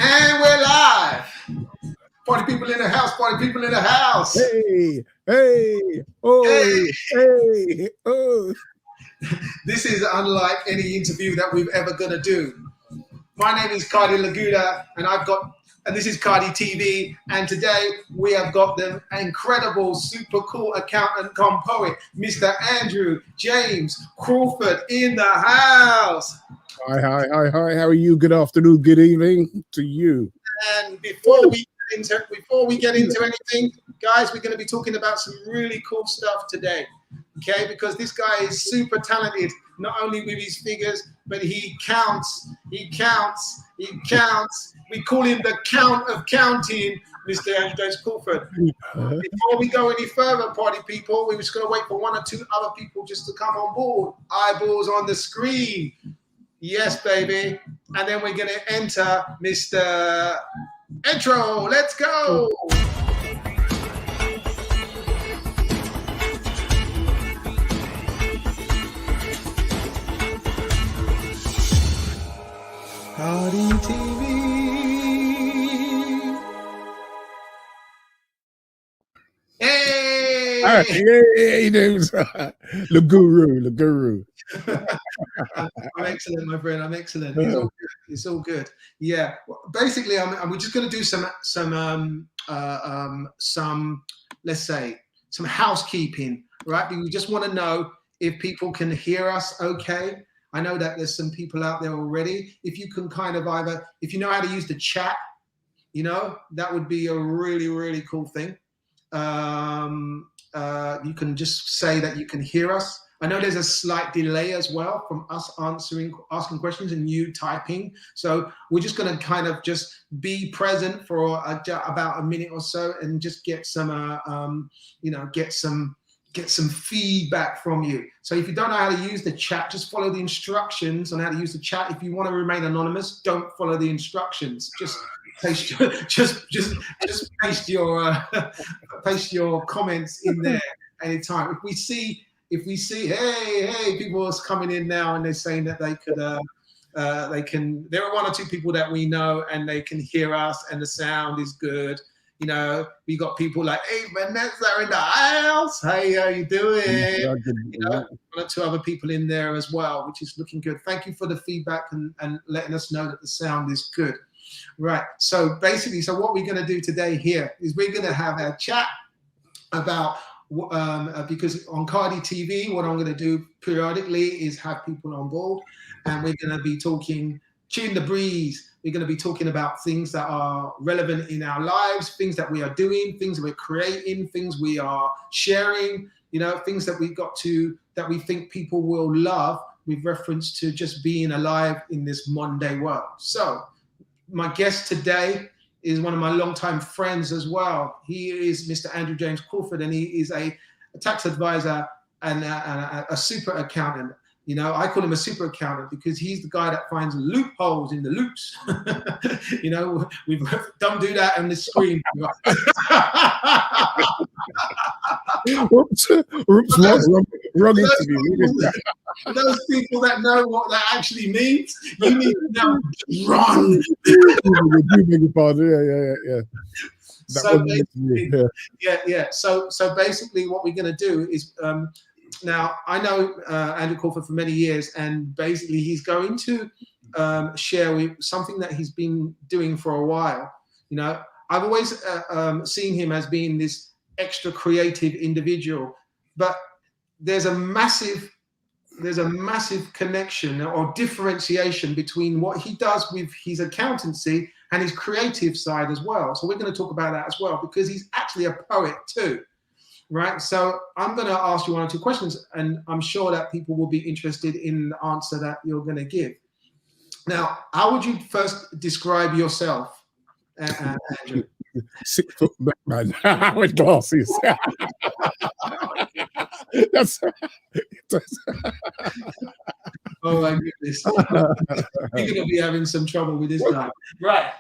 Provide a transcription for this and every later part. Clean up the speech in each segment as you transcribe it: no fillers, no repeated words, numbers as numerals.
And we're live. Party people in the house, party people in the house. Hey, hey, oh, hey, oh. This is unlike any interview that we've ever gonna do. My name is Kardy Laguda, and this is Kardy TV. And today we have got the incredible, super cool accountant come poet, Mr. Andrew James Crawford in the house. Hi. How are you? Good afternoon, good evening to you. And before we get into anything, guys, we're going to be talking about some really cool stuff today. Okay, because this guy is super talented, not only with his figures, but he counts. We call him the Count of Counting, Mr. Andrew James Crawford. Before we go any further, party people, we're just going to wait for one or two other people just to come on board. Eyeballs on the screen. Yes, baby. And then we're going to enter Mr. Intro. Let's go. Kardy TV. Hey! All right, hey, the guru. I'm excellent, my friend. I'm excellent. It's all good. Yeah. Basically, we're just going to do some let's say some housekeeping, right? We just want to know if people can hear us. Okay. I know that there's some people out there already. If you can kind of if you know how to use the chat, that would be a really, really cool thing. You can just say that you can hear us. I know there's a slight delay as well from us asking questions and you typing. So we're just going to kind of just be present for about a minute or so and just get some, get some feedback from you. So if you don't know how to use the chat, just follow the instructions on how to use the chat. If you want to remain anonymous, don't follow the instructions. Just paste your comments in there anytime. If we see, hey, people are coming in now and they're saying that they could, there are one or two people that we know and they can hear us and the sound is good. We got people like, hey, Vanessa in the house. Hey, how you doing? One or two other people in there as well, which is looking good. Thank you for the feedback and letting us know that the sound is good. Right. So basically, what we're going to do today here is we're going to have a chat about, because on Kardy TV, what I'm going to do periodically is have people on board and we're going to be talking, tune the breeze. We're going to be talking about things that are relevant in our lives, things that we are doing, things that we're creating, things we are sharing, things that that we think people will love with reference to just being alive in this modern day world. So my guest today is one of my longtime friends as well. He is Mr. Andrew James Crawford, and he is a tax advisor and a super accountant. I call him a super accountant because he's the guy that finds loopholes in the loops. We don't do that on the screen. For those people that know what that actually means, you need to now run. Yeah. So basically, what we're going to do is. Now, I know Andrew Crawford for many years, and basically he's going to share with something that he's been doing for a while. I've always seen him as being this extra creative individual, but there's a massive connection or differentiation between what he does with his accountancy and his creative side as well. So we're going to talk about that as well, because he's actually a poet too. Right, so I'm going to ask you one or two questions, and I'm sure that people will be interested in the answer that you're going to give. Now, how would you first describe yourself, Andrew? 6 foot man with glasses. Oh my goodness. You're going to be having some trouble with this guy. Right.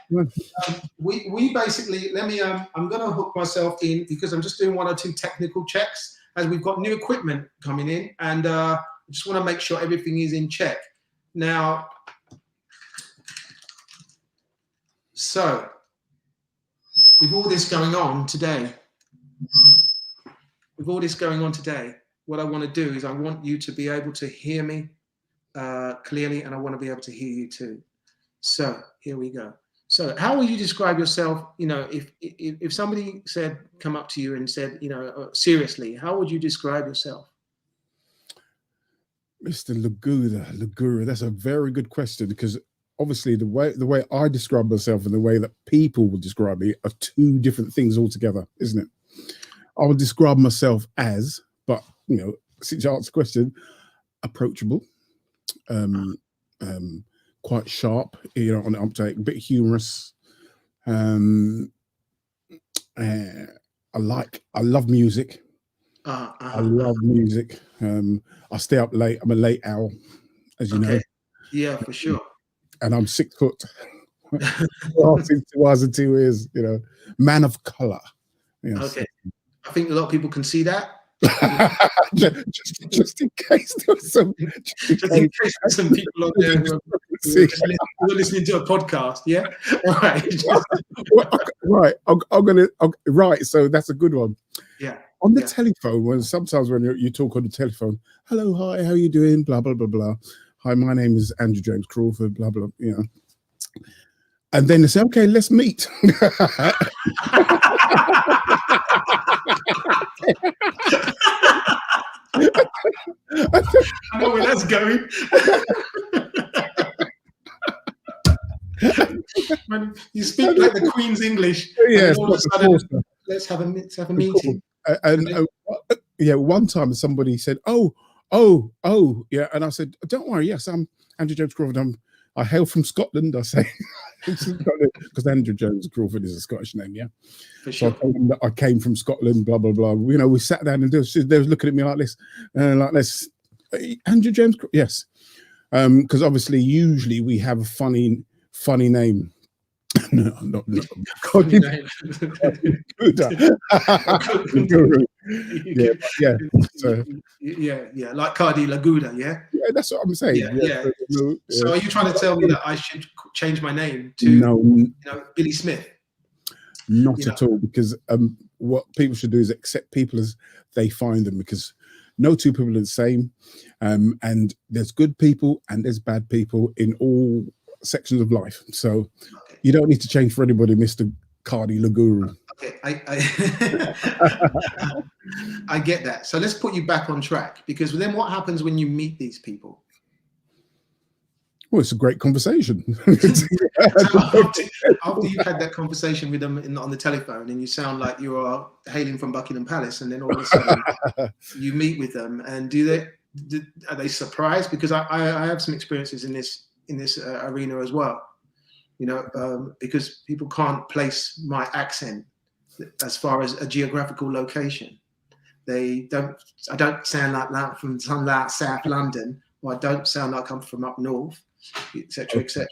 We basically, I'm going to hook myself in because I'm just doing one or two technical checks as we've got new equipment coming in, and I just want to make sure everything is in check. Now, So, with all this going on today, what I want to do is I want you to be able to hear me clearly, and I want to be able to hear you too. So here we go. So how would you describe yourself? You know, if somebody said, come up to you and said, you know, seriously, how would you describe yourself? Mr. Lagura, that's a very good question, because obviously the way I describe myself and the way that people will describe me are two different things altogether, isn't it? I would describe myself as, but you know, since you asked the question, approachable, quite sharp, you know, on the uptake, a bit humorous. I love music. I love music. I stay up late. I'm a late owl, as you know. Yeah, for sure. And I'm 6 foot. 2 hours and 2 years, you know, man of color. You know, okay. So. I think a lot of people can see that. just in case there was some, some people on there who are listening to a podcast. Yeah, right. Right. So that's a good one. Yeah. On the telephone, when you talk on the telephone, hello, hi, how are you doing? Blah blah blah blah. Hi, my name is Andrew James Crawford. Blah blah. You know, and then they say, okay, let's meet. I know where that's going. When you speak like the Queen's English, yes, all of a sudden, let's have a meeting. And one time somebody said, oh, yeah, and I said, don't worry, yes, I'm Andrew James Crawford. I hail from Scotland. I say, because Andrew James Crawford is a Scottish name, yeah. For sure. So I told them that I came from Scotland, blah blah blah. You know, we sat down and they was looking at me like this, Andrew James, yes, because obviously usually we have a funny name. No, not funny name. Yeah, like Kardy Laguda, yeah. Yeah, that's what I'm saying. Yeah. So are you trying to tell me that I should change my name to Billy Smith? Not at all, because what people should do is accept people as they find them, because no two people are the same, and there's good people and there's bad people in all sections of life. So you don't need to change for anybody, Mr. Kardy Laguru. Okay, I get that. So let's put you back on track, because then what happens when you meet these people? Well, it's a great conversation. So after you've had that conversation with them on the telephone, and you sound like you are hailing from Buckingham Palace, and then all of a sudden you meet with them, and are they surprised? Because I have some experiences in this arena as well. You know, because people can't place my accent as far as a geographical location. I don't sound like from South London, or I don't sound like I'm from up north, etc., etc.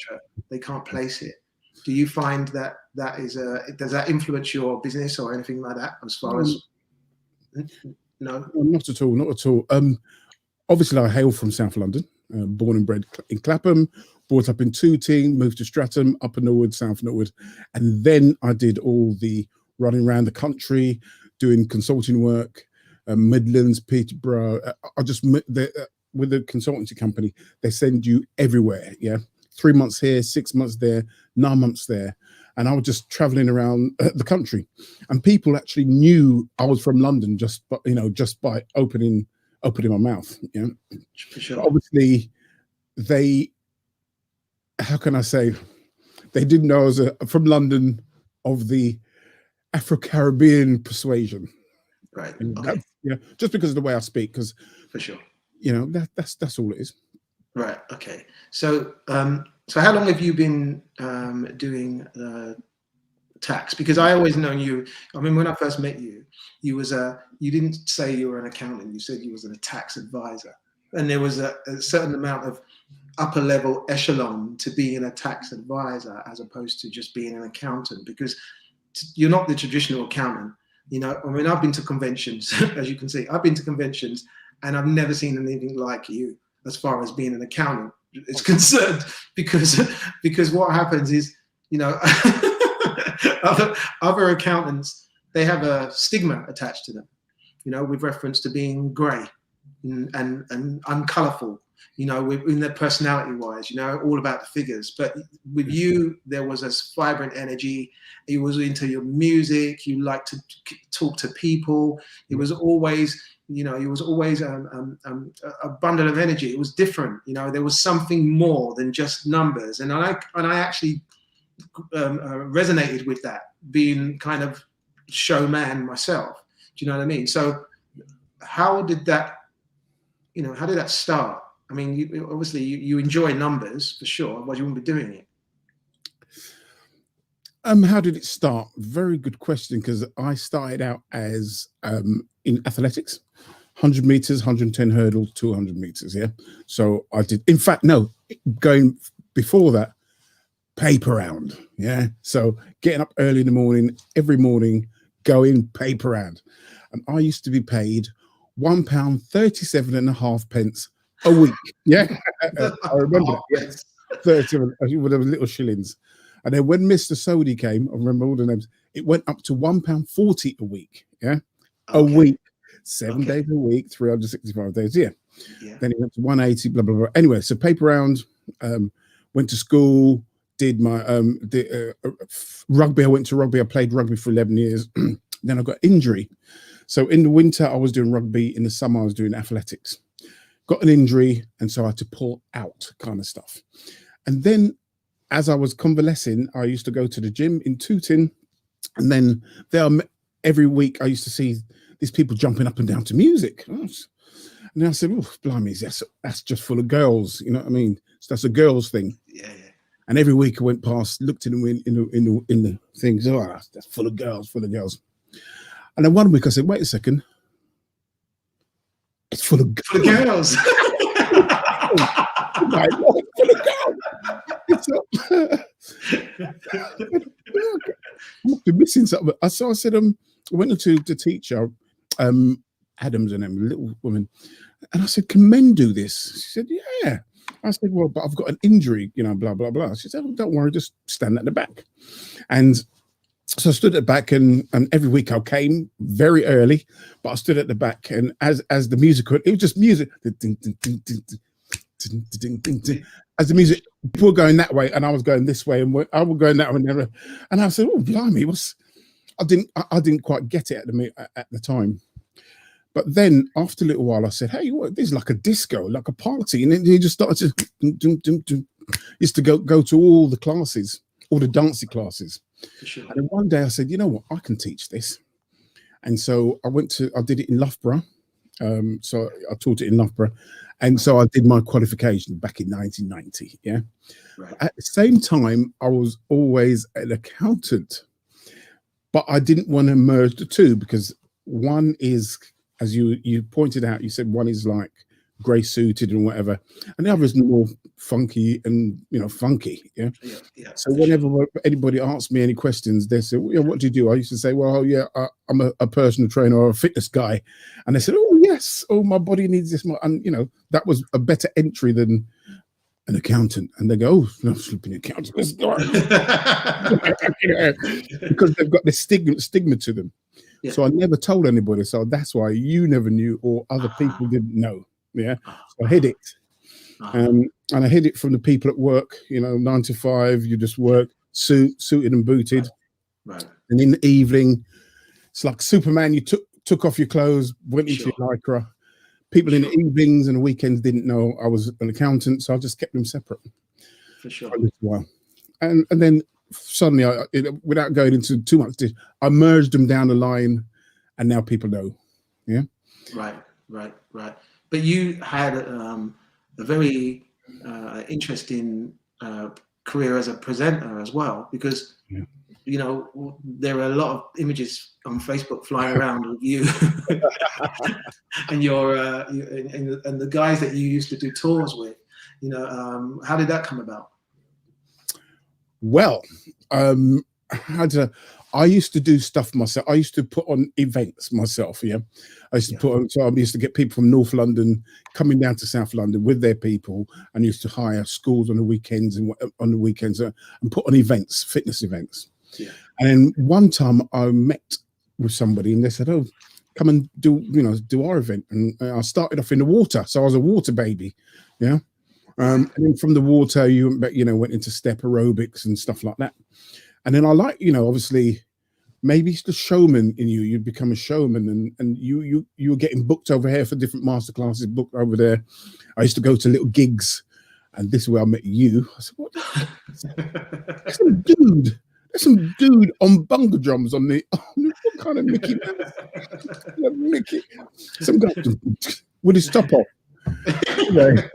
They can't place it. Do you find that does that influence your business or anything like that? As far as no, not at all. Obviously, I hail from South London, born and bred in Clapham. Brought up in Tooting, moved to Streatham, Upper Norwood, South Norwood, and then I did all the running around the country, doing consulting work, Midlands, Peterborough. With the consultancy company, they send you everywhere. Yeah, 3 months here, 6 months there, 9 months there, and I was just traveling around the country, and people actually knew I was from London just by opening my mouth. Yeah, for sure. But obviously, how can I say, they didn't know I was from London of the Afro-Caribbean persuasion. Right. Okay. Just because of the way I speak, because for sure, that's all it is. Right. Okay. So so how long have you been doing tax? Because I always known you. I mean, when I first met you, you didn't say you were an accountant. You said you was a tax advisor, and there was a certain amount of upper level echelon to being a tax advisor as opposed to just being an accountant, because you're not the traditional accountant. You know, I mean, I've been to conventions, as you can see, I've been to conventions, and I've never seen anything like you as far as being an accountant is concerned, because what happens is, you know, other accountants, they have a stigma attached to them, with reference to being grey and uncolourful, in their personality wise, all about the figures. But with you, there was this vibrant energy. You was into your music. You liked to talk to people. It was always, a bundle of energy. It was different. There was something more than just numbers. And I actually resonated with that, being kind of showman myself. Do you know what I mean? So how did that start? I mean, obviously you enjoy numbers for sure, otherwise you wouldn't be doing it. How did it start? Very good question, because I started out as in athletics, 100 meters, 110 hurdles, 200 meters. Yeah. So I did, in fact, no, going before that, paper round. Yeah. So getting up early in the morning, every morning, going paper round. And I used to be paid £1.37.5 a week. Yeah. I remember that. Yes. 37, with those little shillings. And then when Mr. Sodi came, I remember all the names, it went up to £1.40 a week. Yeah. A week, 7 days a week, 365 days. Yeah. Then it went to 180, blah, blah, blah. Anyway, so paper round, went to school, did my rugby. I went to rugby. I played rugby for 11 years. Then I got injury. So in the winter, I was doing rugby. In the summer, I was doing athletics. Got an injury, and so I had to pull out kind of stuff. And then as I was convalescing, I used to go to the gym in Tooting. And then every week I used to see these people jumping up and down to music. And I said, oh, blimey, that's just full of girls. You know what I mean? So that's a girls thing. Yeah. And every week I went past, looked in the things. Oh, that's full of girls. And then one week I said, wait a second. It's full of girls. My Lord, full of girls. I must be missing something. So I said, I went to the teacher, Adams, and a little woman, and I said, can men do this? She said, yeah. I said, well, but I've got an injury, blah, blah, blah. She said, oh, don't worry, just stand at the back. And so I stood at the back, and every week I came very early, but I stood at the back, and as the music, it was just music. As the music, people were going that way, and I was going this way, and I was going that way, and I said, "Oh, blimey!" I didn't quite get it at the time, but then after a little while, I said, "Hey, this is like a disco, like a party," and then he just started to used to go to all the classes, all the dancing classes. Sure. And then one day I said, "You know what? I can teach this," and so I did it in Loughborough. So I taught it in Loughborough. And so I did my qualification back in 1990. Yeah. Right. At the same time, I was always an accountant, but I didn't want to merge the two, because one is, as you pointed out, you said one is like grey suited and whatever, and the other is more funky and funky. Yeah. Yeah. So whenever anybody asked me any questions, they said, well, what do you do? I used to say, well, yeah, I'm a personal trainer or a fitness guy. And they said, oh, yes. Oh, my body needs this. And, that was a better entry than an accountant. And they go, oh, no, flipping accountant. Because they've got this stigma to them. Yeah. So I never told anybody. So that's why you never knew, or other people didn't know. Yeah. So I hid it. And I hid it from the people at work, 9 to 5, you just work, suited and booted. Right. And in the evening, it's like Superman, you took off your clothes, went into your lycra. People in the evenings and the weekends didn't know I was an accountant, so I just kept them separate. For sure. For a little while. And then suddenly, without going into too much, I merged them down the line, and now people know. Yeah. Right. But you had a very interesting career as a presenter as well, because there are a lot of images on Facebook flying around with you and your and the guys that you used to do tours with. How did that come about? Well, I used to do stuff myself. I used to put on events myself. Yeah, I used to put on. So I used to get people from North London coming down to South London with their people, and used to hire schools on the weekends and put on events, fitness events. Yeah. And then one time I met with somebody and they said, "Oh, come and do our event." And I started off in the water, so I was a water baby, yeah. And then from the water, went into step aerobics and stuff like that. And then I obviously, maybe it's the showman in you. You'd become a showman, and you were getting booked over here for different masterclasses, booked over there. I used to go to little gigs, and this is where I met you. I said, "What? There's some dude on bunga drums on what kind of Mickey Mouse? Mickey, some guy with his top off." Yeah.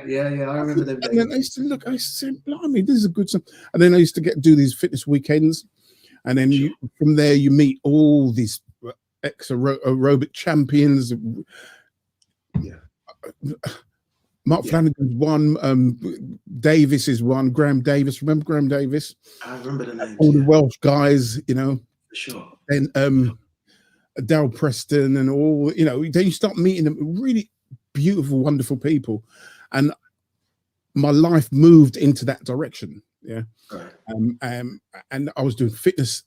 Yeah. I remember them days. And then I used to look. I used to say, "Blimey, this is a good song." And then I used to do these fitness weekends, and then from there you meet all these ex-aerobic champions. Yeah. Mark Flanagan's one, Davis is one, Graham Davis. Remember Graham Davis? I remember the names. All the Welsh guys, For sure. And Daryl Preston and all, then you start meeting them, really beautiful, wonderful people. And my life moved into that direction. Yeah. Right. And I was doing fitness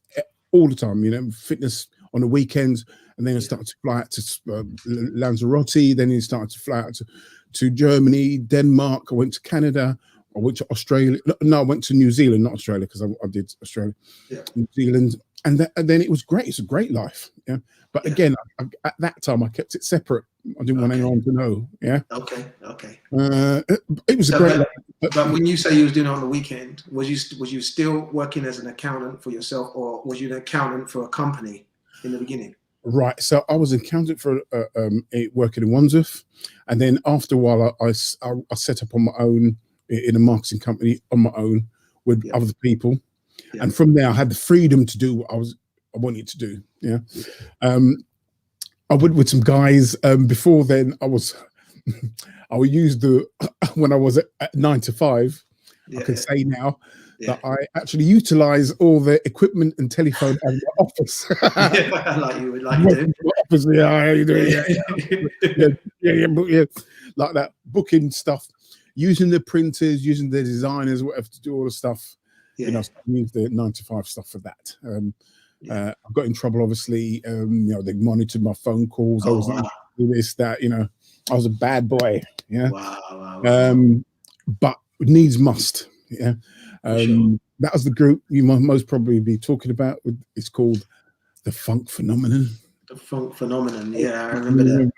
all the time, fitness on the weekends. And then I started to fly out to Lanzarote. Then you started to fly out to Germany, Denmark. I went to Canada. I went to Australia. No, I went to New Zealand, not Australia, because I did Australia, New Zealand. And then it was great. It's a great life. Yeah. But again, at that time, I kept it separate. I didn't want anyone to know. Yeah. Okay. It was a great life. But when you say you was doing it on the weekend, was you still working as an accountant for yourself, or was you an accountant for a company in the beginning? Right. So I was an accountant for working in Wandsworth, and then after a while, I set up on my own in a marketing company on my own with other people, and from there I had the freedom to do what I wanted to do. Yeah. I went with some guys. Before then, I would use when I was at 9 to 5. I can say now that I actually utilize all the equipment and telephone at the office. like you do. Office, how you doing? Yeah, like that, booking stuff, using the printers, using the designers, whatever, to do all the stuff. So I use the 9 to 5 stuff for that. I got in trouble, obviously. They monitored my phone calls. I was do this, that. I was a bad boy. Yeah. Wow. But needs must. Yeah. That was the group you might most probably be talking about. It's called the Funk Phenomenon. The Funk Phenomenon. Yeah, I remember that.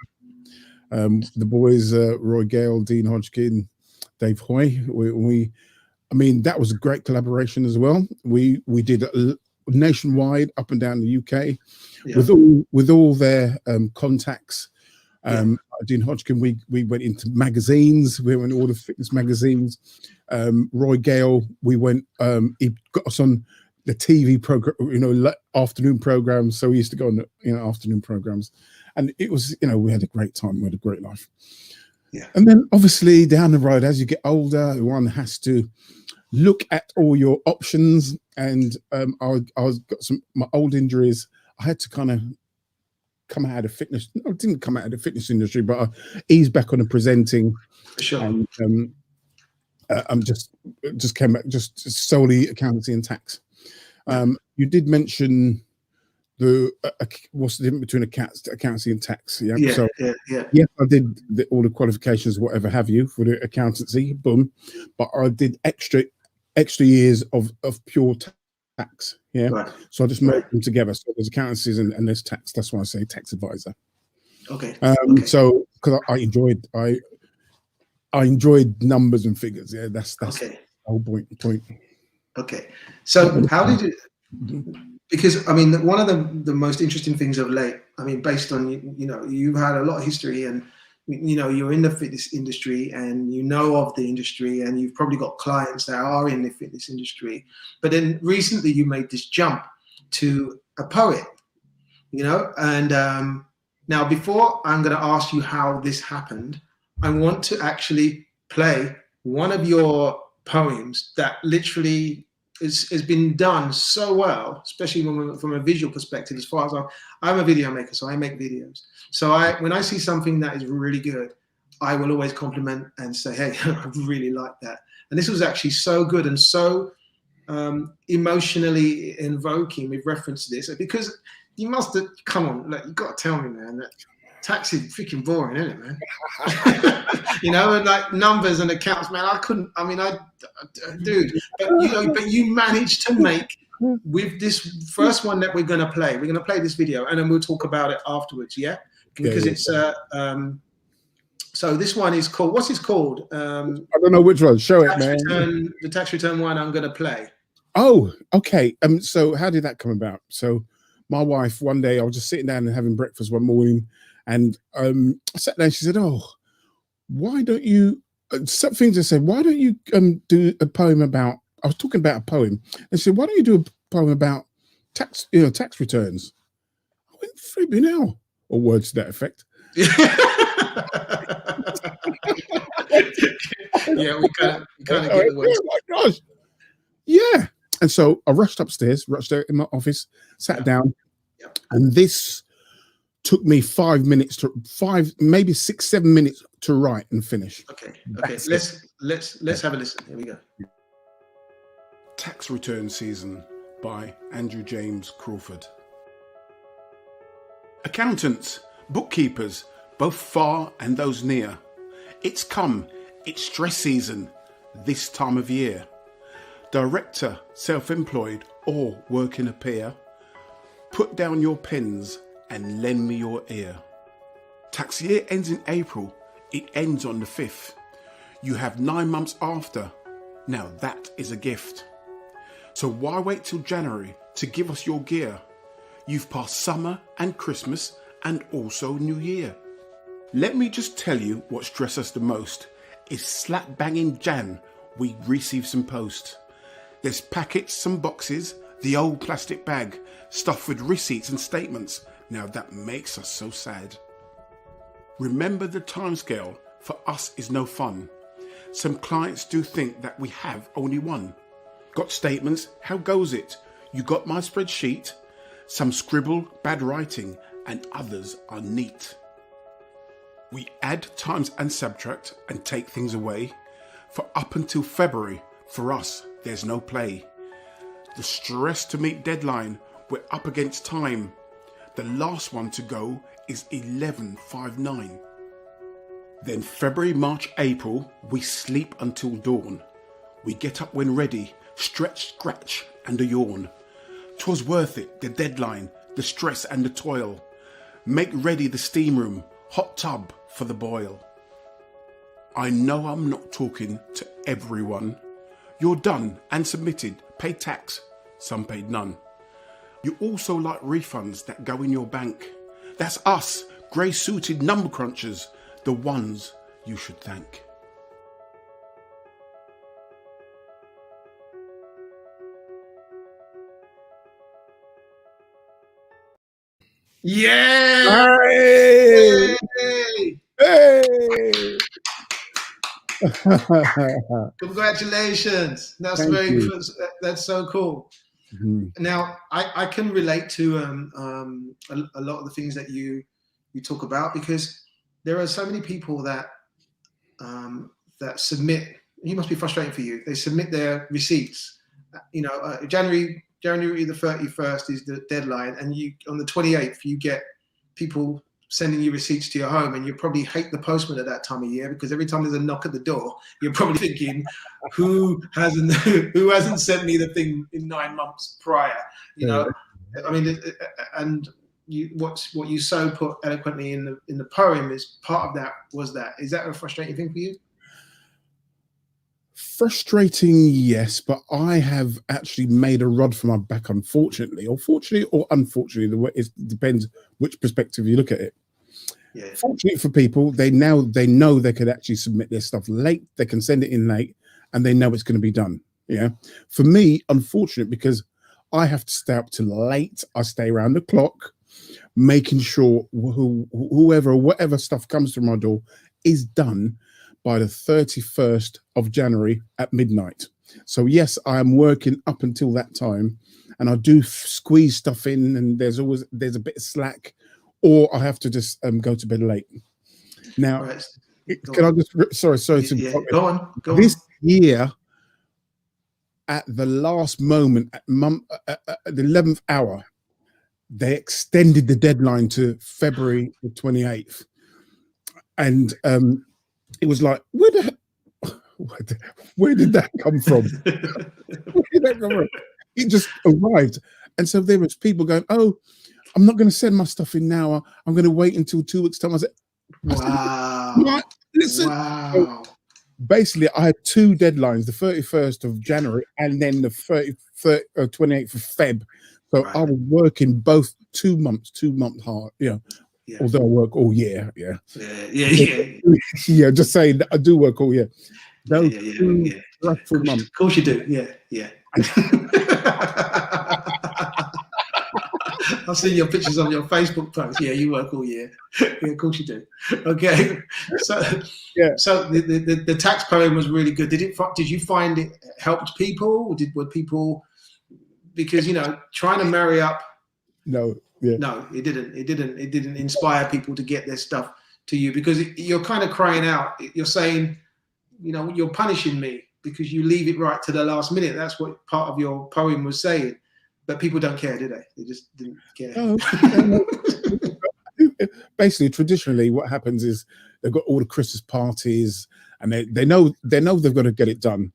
The boys, Roy Gale, Dean Hodgkin, Dave Hoy. That was a great collaboration as well. We did nationwide, up and down the UK, with all their contacts. Dean Hodgkin, we went into magazines. We went to all the fitness magazines. Roy Gale, we went. He got us on the TV program, afternoon programs. So we used to go on the afternoon programs, and it was we had a great time. We had a great life. Yeah. And then obviously down the road, as you get older, one has to look at all your options. And I got my old injuries. I had to kind of come out of fitness. No, I didn't come out of the fitness industry, but I eased back on the presenting. For sure. And I'm just came back just solely accountancy and tax. You did mention what's the difference between accountancy and tax? Yeah. Yes, I did all the qualifications, whatever have you, for the accountancy. Boom. But I did extra years of pure tax. Yeah. Right. So I just merged them together. So there's accountancies and there's tax. That's why I say tax advisor. Okay. So because I enjoyed numbers and figures. Yeah. That's the whole point. Okay. So how did you? Because one of the most interesting things of late, based on you've had a lot of history, and you're in the fitness industry, and of the industry, and you've probably got clients that are in the fitness industry. But then recently you made this jump to a poet, and now before I'm going to ask you how this happened, I want to actually play one of your poems that literally has been done so well, especially from a visual perspective. As far as I'm a video maker, so I make videos. So when I see something that is really good, I will always compliment and say, hey, I really like that. And this was actually so good and so emotionally invoking with reference to this, because you must have, come on, look, you got to tell me, man, that tax is freaking boring, isn't it, man? You know, and like numbers and accounts, man, dude, but you managed to make, with this first one that we're going to play this video, and then we'll talk about it afterwards, yeah? Because it's so this one is called, what's it called? I don't know which one. Show it, man. The tax return one I'm going to play. Oh, okay. So how did that come about? So my wife, one day I was just sitting down and having breakfast one morning, and I sat down. She said, "Oh, why don't you?" Something to say. Why don't you do a poem about? I was talking about a poem, and she said, "Why don't you do a poem about tax returns?" I went, "Freebie now," or words to that effect. Yeah, we kind of get the words. Oh my gosh, yeah. And so I rushed upstairs, rushed out in my office, sat down, and this took me 5 minutes maybe 6, 7 minutes to write and finish. Okay. Let's have a listen. Here we go. Tax Return Season by Andrew James Crawford. Accountants, bookkeepers, both far and those near. It's come, it's stress season, this time of year. Director, self-employed, or working a peer, put down your pens and lend me your ear. Tax year ends in April, it ends on the 5th. You have 9 months after, now that is a gift. So why wait till January to give us your gear? You've passed summer and Christmas and also New Year. Let me just tell you what stresses us the most is slap banging Jan we receive some post. There's packets, some boxes, the old plastic bag, stuffed with receipts and statements. Now that makes us so sad. Remember the timescale for us is no fun. Some clients do think that we have only one. Got statements, how goes it? You got my spreadsheet? Some scribble, bad writing, and others are neat. We add times and subtract and take things away. For up until February, for us, there's no play. The stress to meet deadline, we're up against time. The last one to go is 11/59. Then February, March, April, we sleep until dawn. We get up when ready, stretch, scratch, and a yawn. 'Twas worth it, the deadline, the stress and the toil. Make ready the steam room, hot tub for the boil. I know I'm not talking to everyone. You're done and submitted, paid tax, some paid none. You also like refunds that go in your bank. That's us, grey-suited number crunchers, the ones you should thank. Yeah! Hey! Hey! Congratulations! That's that's so cool. Mm-hmm. Now I can relate to a lot of the things that you talk about, because there are so many people that that submit. It must be frustrating for you. They submit their receipts. January the 31st is the deadline, and on the 28th you get people sending you receipts to your home, and you probably hate the postman at that time of year, because every time there's a knock at the door, you're probably thinking, who hasn't sent me the thing in 9 months prior? I mean, and what you so put eloquently in the poem is part of that. Is that a frustrating thing for you? Frustrating, yes, but I have actually made a rod for my back, unfortunately, or fortunately or unfortunately. It depends which perspective you look at it. Yeah. Fortunately for people, they know they could actually submit their stuff late. They can send it in late, and they know it's going to be done. Yeah. For me, unfortunate, because I have to stay up till late. I stay around the clock, making sure whoever or whatever stuff comes through my door is done by the 31st of January at midnight. So yes, I am working up until that time, and I do squeeze stuff in, and there's a bit of slack, or I have to just go to bed late. Now, Can I just? Sorry to. Yeah, go on. This year, at the last moment, at the 11th hour, they extended the deadline to February the 28th, and it was like, where did that come from? Where did that come from? It just arrived, and so there was people going, "Oh, I'm not going to send my stuff in now. I'm going to wait until 2 weeks' time." I said, "Wow, listen." Wow. So basically, I had 2 deadlines: the 31st of January and then the 28th of Feb. So I was working both 2 months hard. Although I work all year. Yeah. Just saying that I do work all year. Those 2 dreadful months. Of course you do. Yeah. I've seen your pictures on your Facebook post. Yeah, you work all year. Yeah, of course you do. Okay. So the tax poem was really good. Did you find it helped people? Were people, because trying to marry up? No. Yeah. No, it didn't. It didn't inspire people to get their stuff to you, because you're kind of crying out. You're saying, you're punishing me because you leave it right to the last minute. That's what part of your poem was saying. But people don't care, do they? They just didn't care. No. Basically, traditionally, what happens is they've got all the Christmas parties, and they know they've got to get it done.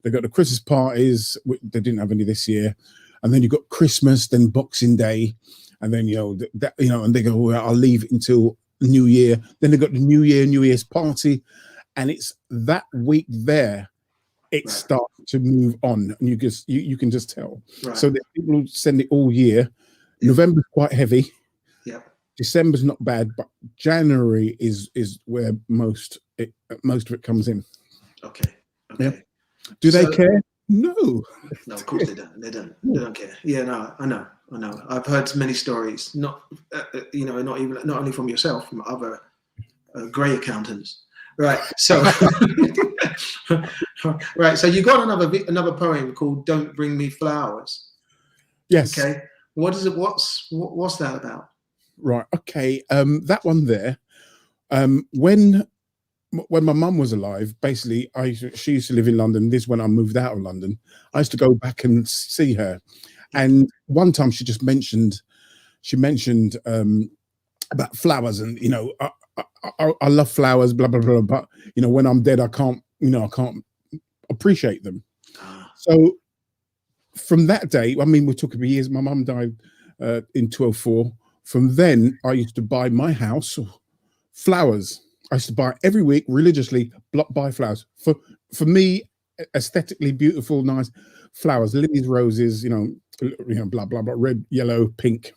They've got the Christmas parties. They didn't have any this year, and then you've got Christmas, then Boxing Day, and then and they go, well, I'll leave it until New Year. Then they've got the New Year's party, and it's that week there. It starts to move on, and you can just tell. Right. So people send it all year. Yeah. November's quite heavy. Yeah. December's not bad, but January is where most of it comes in. Okay. Yeah. Do they care? No. No, of course they don't. They don't care. Yeah, no, I know. I've heard many stories. Not not only from yourself, from other grey accountants. Right. So, right. So you got another poem called "Don't Bring Me Flowers." Yes. Okay. What is it? What's that about? Right. Okay. That one there. When my mum was alive, basically, she used to live in London. This is when I moved out of London. I used to go back and see her, and one time she mentioned about flowers, and I love flowers, blah blah blah. But when I'm dead, I can't appreciate them. So from that day, I mean, we're talking about years. My mum died in 2004. From then, I used to buy my house flowers. I used to buy every week religiously. Buy flowers for me, aesthetically beautiful, nice flowers, lilies, roses. Blah blah blah, red, yellow, pink.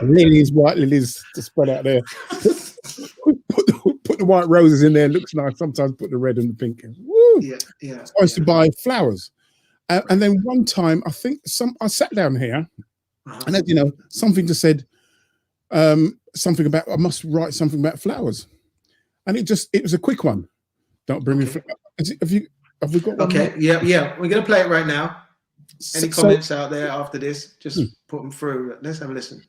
Lilies, white lilies to spread out there. Put the white roses in there. Looks nice. Sometimes put the red and the pink. Woo! Yeah. So I used to buy flowers, and then one time I sat down here, and as something just said something about I must write something about flowers, and it was a quick one. Don't bring me flowers. Have we got one? Okay. More? Yeah. We're gonna play it right now. Any comments out there after this? Just put them through. Let's have a listen.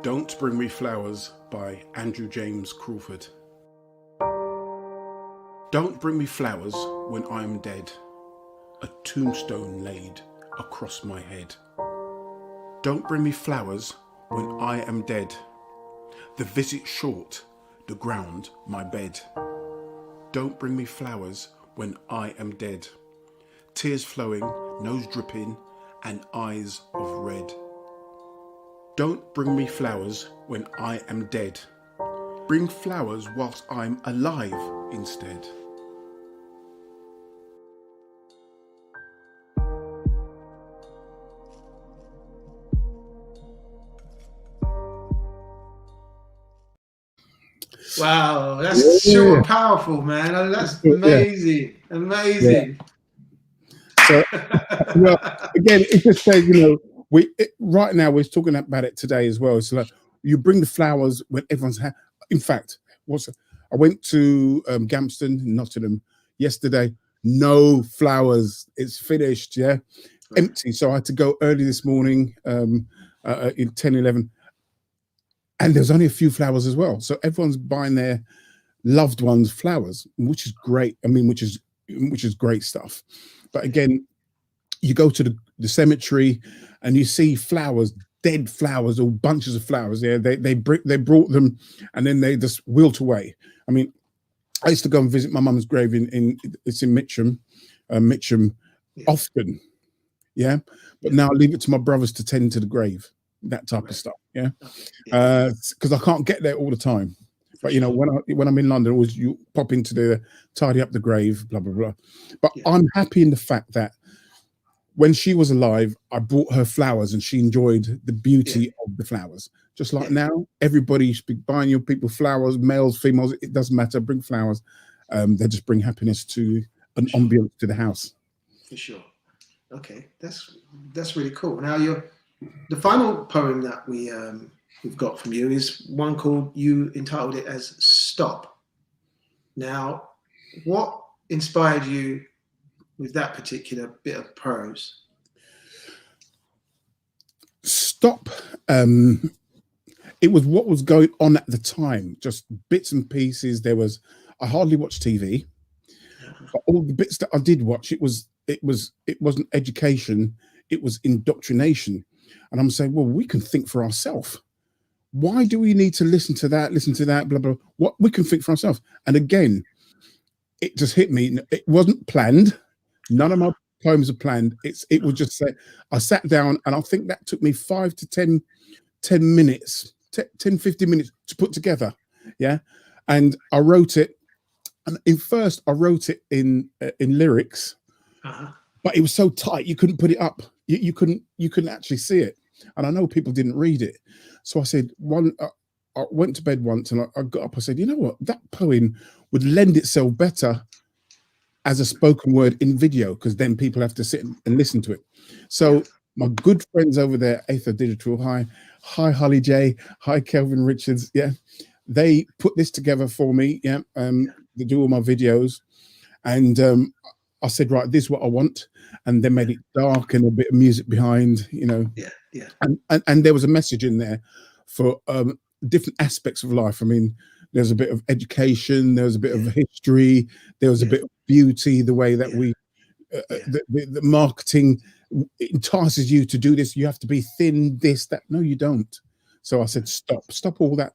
Don't Bring Me Flowers by Andrew James Crawford. Don't bring me flowers when I am dead, a tombstone laid across my head. Don't bring me flowers when I am dead, the visit short, the ground my bed. Don't bring me flowers when I am dead, tears flowing, nose dripping, and eyes of red. Don't bring me flowers when I am dead. Bring flowers whilst I'm alive instead. Wow, that's so powerful, man. That's amazing. Amazing. So, again, it just says, right now we're talking about it today as well. It's like you bring the flowers when everyone's happy. In fact, I went to Gampston, Nottingham yesterday. No flowers. It's finished. Yeah, empty. So I had to go early this morning, in 10, 11. And there's only a few flowers as well. So everyone's buying their loved ones flowers, which is great. I mean, which is great stuff. But again, you go to the cemetery and you see flowers, dead flowers, or bunches of flowers. Yeah, they brought them and then they just wilt away. I mean, I used to go and visit my mum's grave it's in Mitcham, often. Yeah. But now I leave it to my brothers to tend to the grave, that type of stuff. Yeah. Because I can't get there all the time. But you know, when I'm in London, always you pop into the tidy up the grave, blah blah blah. But I'm happy in the fact that when she was alive, I brought her flowers and she enjoyed the beauty of the flowers. Just like now, everybody should be buying your people flowers, males, females, it doesn't matter. Bring flowers. They just bring happiness to an ambience to the house. For sure. Okay, that's really cool. Now the final poem that we've got from you is one called, you entitled it as Stop. Now, what inspired you with that particular bit of prose? Stop. It was what was going on at the time, just bits and pieces. I hardly watched TV, but all the bits that I did watch, it wasn't education, it was indoctrination. And I'm saying, well, we can think for ourselves. Why do we need to listen to that, blah, blah? What we can think for ourselves. And again, it just hit me. It wasn't planned. None of my poems are planned. It was just say, I sat down and I think that took me 5 to 10 minutes, 10, 15 minutes to put together. Yeah. And I wrote it. And first I wrote it in lyrics, but it was so tight. You couldn't put it up. You couldn't actually see it. And I know people didn't read it. So I said, I went to bed once and I got up. I said, you know what? That poem would lend itself better as a spoken word in video, because then people have to sit and listen to it. So my good friends over there, Aether Digital, hi Holly J, hi Kelvin Richards, yeah, they put this together for me, yeah, they do all my videos, and I said, right, this is what I want, and they made it dark and a bit of music behind, you know, and there was a message in there for different aspects of life. I mean, there's a bit of education, there was a bit of history, there was a bit of beauty, the way that we the marketing entices you to do this. You have to be thin, this, that. No, you don't. So I said, stop all that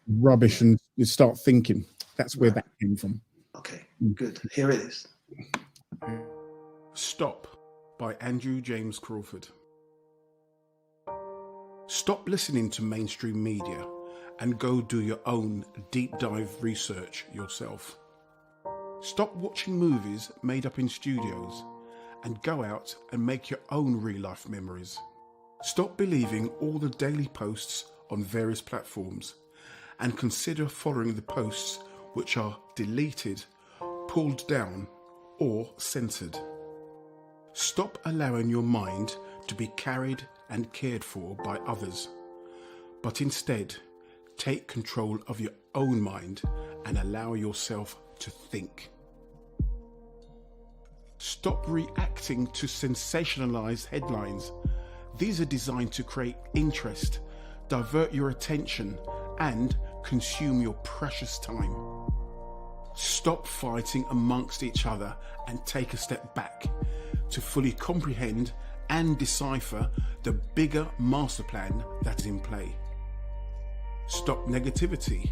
rubbish and you start thinking. That's where that came from. Okay, good. Here it is. Stop by Andrew James Crawford. Stop listening to mainstream media and go do your own deep dive research yourself. Stop watching movies made up in studios and go out and make your own real life memories. Stop believing all the daily posts on various platforms and consider following the posts which are deleted, pulled down or censored. Stop allowing your mind to be carried and cared for by others, but instead take control of your own mind and allow yourself to think. Stop reacting to sensationalized headlines. These are designed to create interest, divert your attention, and consume your precious time. Stop fighting amongst each other and take a step back to fully comprehend and decipher the bigger master plan that is in play. Stop negativity,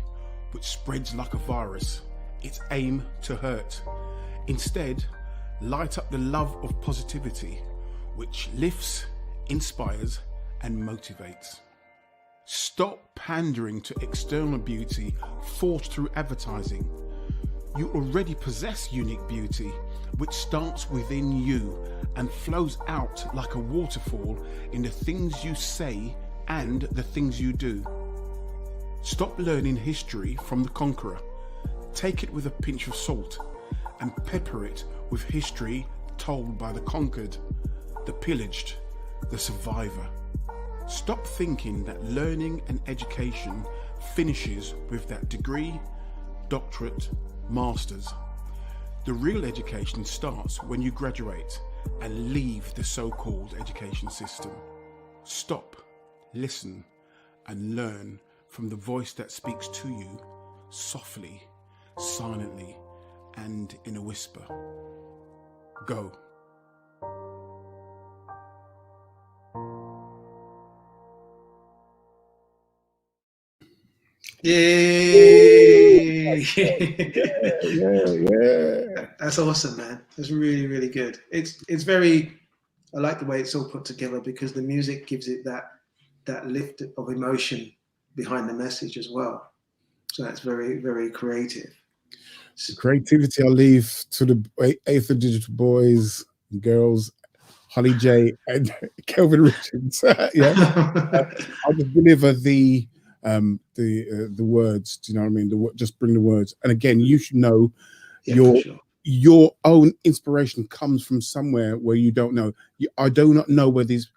which spreads like a virus. Its aim to hurt. Instead, light up the love of positivity, which lifts, inspires, and motivates. Stop pandering to external beauty forged through advertising. You already possess unique beauty, which starts within you and flows out like a waterfall in the things you say and the things you do. Stop learning history from the conqueror. Take it with a pinch of salt and pepper it with history told by the conquered, the pillaged, the survivor. Stop thinking that learning and education finishes with that degree, doctorate, master's. The real education starts when you graduate and leave the so-called education system. Stop, listen, and learn from the voice that speaks to you softly, silently, and in a whisper. Go. Yay! Yeah. That's awesome, man. That's really, really good. It's very. I like the way it's all put together because the music gives it that lift of emotion behind the message as well. So that's very, very creative. Creativity I'll leave to the Eighth Digital boys and girls, Holly J and Kelvin Richards. Yeah, I'll just deliver the words. Do you know what I mean? Just bring the words. And again, you should know your own inspiration comes from somewhere where you don't know. I do not know where these.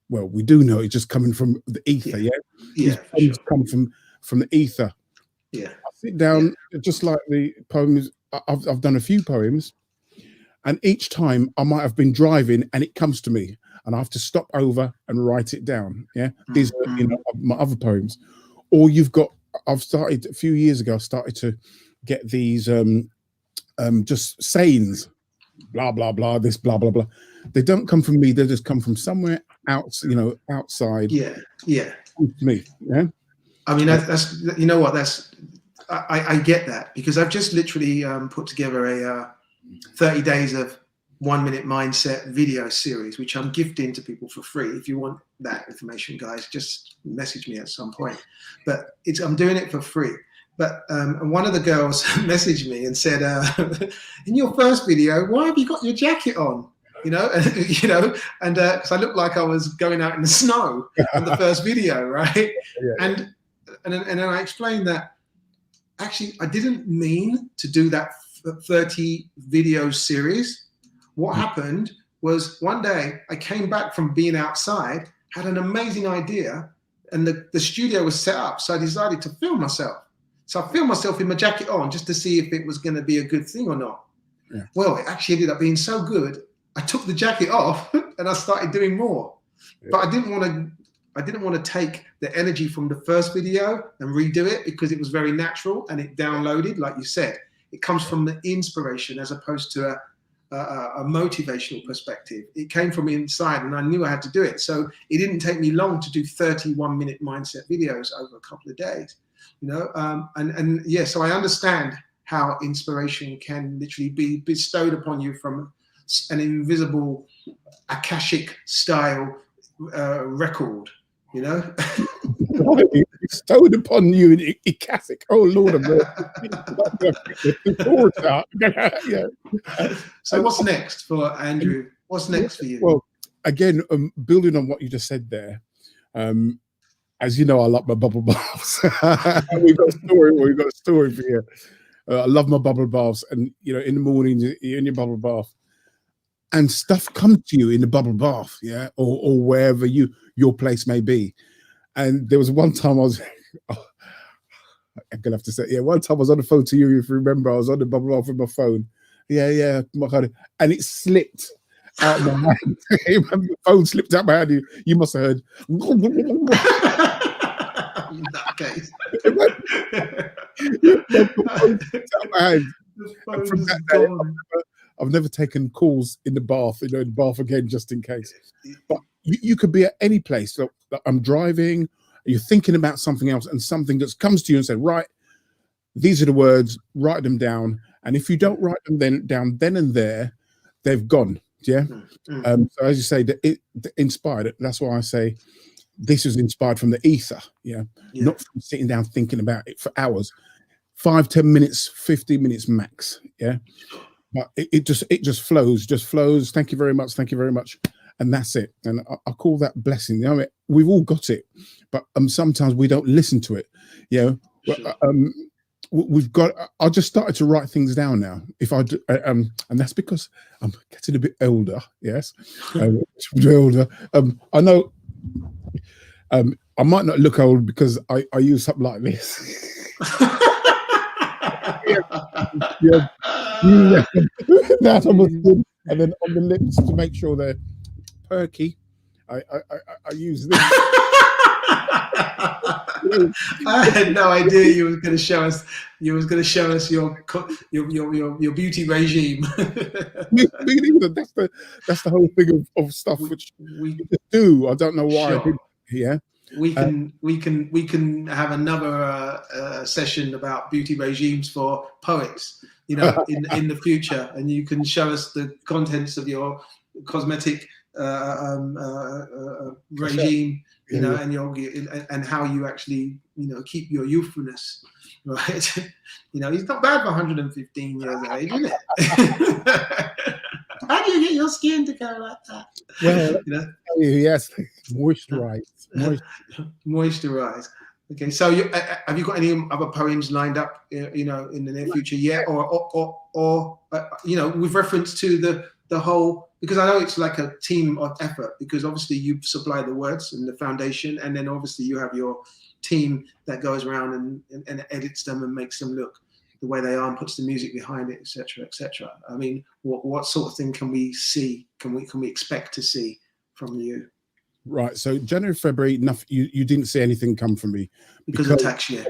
Well, we do know it's just coming from the ether. Yeah, yeah, these come from the ether. Yeah, I sit down just like the poems. I've done a few poems, and each time I might have been driving, and it comes to me, and I have to stop over and write it down. Yeah, these are my other poems. Or I've started a few years ago. I started to get these just sayings, blah blah blah, this blah blah blah. They don't come from me. They just come from somewhere outside. Yeah. To me. Yeah. I mean, that's you know what, I get that because I've just literally put together a 30 days of 1 minute mindset video series, which I'm gifting to people for free. If you want that information, guys, just message me at some point. But I'm doing it for free. But one of the girls messaged me and said, in your first video, why have you got your jacket on? And because I looked like I was going out in the snow in the first video, right? Yeah. And then I explained that actually I didn't mean to do that 30 video series. What happened was one day I came back from being outside, had an amazing idea, and the studio was set up. So I decided to film myself. So I filmed myself in my jacket on just to see if it was going to be a good thing or not. Yeah. Well, it actually ended up being so good. I took the jacket off and I started doing more. Yeah. But I didn't want to take the energy from the first video and redo it because it was very natural and it downloaded, like you said. It comes from the inspiration as opposed to a motivational perspective. It came from inside and I knew I had to do it. So it didn't take me long to do 31 minute mindset videos over a couple of days, so I understand how inspiration can literally be bestowed upon you from an invisible Akashic style record, bestowed upon you in Akashic. Oh Lord of mercy. So what's next for Andrew? What's next for you? Well, again, building on what you just said there, as you know, I love my bubble baths. We've got a story for you. I love my bubble baths, and in the morning you're in your bubble bath, and stuff comes to you in the bubble bath, yeah, or wherever your place may be. And there was one time I'm gonna have to say, one time I was on the phone to you. If you remember, I was on the bubble bath with my phone. Yeah, and it slipped out of my hand. The phone slipped out of my hand. You must have heard. In that case. I've never taken calls in the bath, in the bath again, just in case. But you could be at any place. So I'm driving, you're thinking about something else, and something that comes to you and say, right, these are the words, write them down. And if you don't write them down then and there, they've gone. Yeah. So as you say, the inspired. That's why I say this is inspired from the ether. Yeah. Not from sitting down thinking about it for hours. 5, 10 minutes, 15 minutes max. Yeah. But it just flows. Thank you very much. And that's it. And I call that blessing. We've all got it, but sometimes we don't listen to it. We've got. I just started to write things down now. If I do, and that's because I'm getting a bit older. Yes, older. I know. I might not look old because I use something like this. That almost good. And then on the lips to make sure they're perky, I use this. I had no idea you was going to show us. You was going to show us your beauty regime. That's the whole thing of stuff which we do. I don't know why. Sure. I did. Yeah. We can have another session about beauty regimes for poets, in the future, and you can show us the contents of your cosmetic regime, and how you actually keep your youthfulness, right? He's not bad for 115 years of age, isn't it? How do you get your skin to go like that? Well, yes, moisturize. Okay, so have you got any other poems lined up, in the near future yet, or with reference to the whole? Because I know it's like a team of effort. Because obviously you supply the words and the foundation, and then obviously you have your team that goes around and edits them and makes them look the way they are and puts the music behind it, etc., etc. I mean, what sort of thing can we see? Can we expect to see from you? Right. So January, February, nothing. You didn't see anything come from me because of tax year.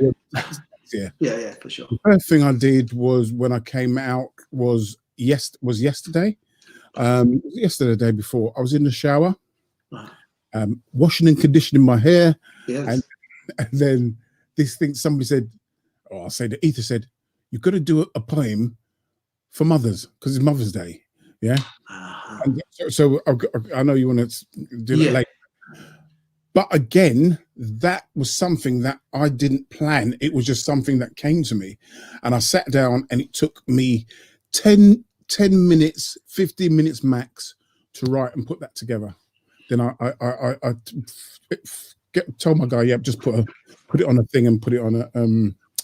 Yeah, for sure. The first thing I did was when I came out was yesterday. Yesterday, the day before, I was in the shower, washing and conditioning my hair, yes. and then somebody said, the ether said, you've got to do a poem for mothers because it's Mother's Day. Yeah. And so I know you want to do it later. But again, that was something that I didn't plan. It was just something that came to me. And I sat down and it took me 10 minutes, 15 minutes max to write and put that together. Then I told my guy, just put it on a thing and put it on a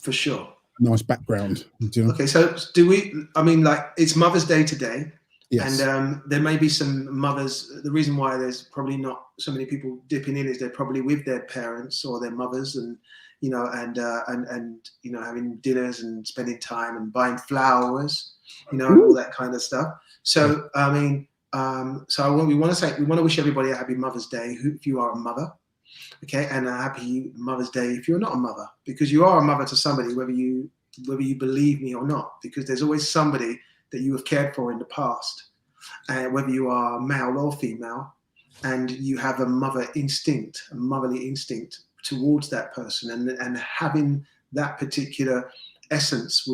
for sure nice background. Okay, so it's Mother's Day today. Yes. And there may be some mothers. The reason why there's probably not so many people dipping in is they're probably with their parents or their mothers, and having dinners and spending time and buying flowers, and all that kind of stuff. So we want to wish everybody a happy Mother's Day if you are a mother, okay, and a happy Mother's Day if you're not a mother, because you are a mother to somebody, whether you believe me or not, because there's always somebody that you have cared for in the past, whether you are male or female, and you have a motherly instinct towards that person, and having that particular essence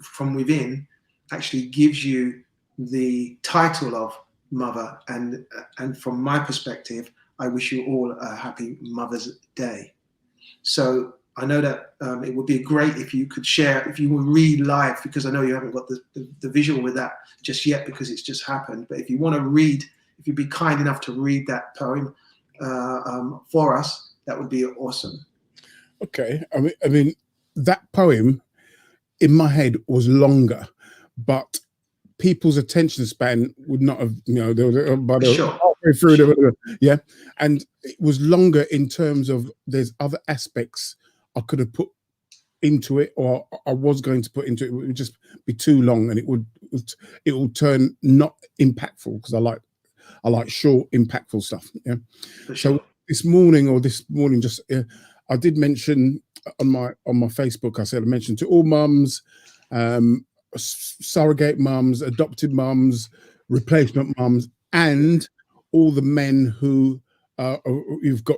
from within actually gives you the title of mother. And from my perspective, I wish you all a happy Mother's Day. So I know that it would be great if you could share, if you would read live, because I know you haven't got the visual with that just yet because it's just happened. But if you want to read, if you'd be kind enough to read that poem for us, that would be awesome. Okay. I mean, that poem in my head was longer, but people's attention span would not have, they were about halfway through. Yeah. And it was longer in terms of there's other aspects I could have put into it, or I was going to put into it. It would just be too long, and it will turn not impactful, because I like short, impactful stuff. Yeah. Sure. So this morning, just I did mention on my Facebook. I mentioned to all mums, surrogate mums, adopted mums, replacement mums, and all the men who you've got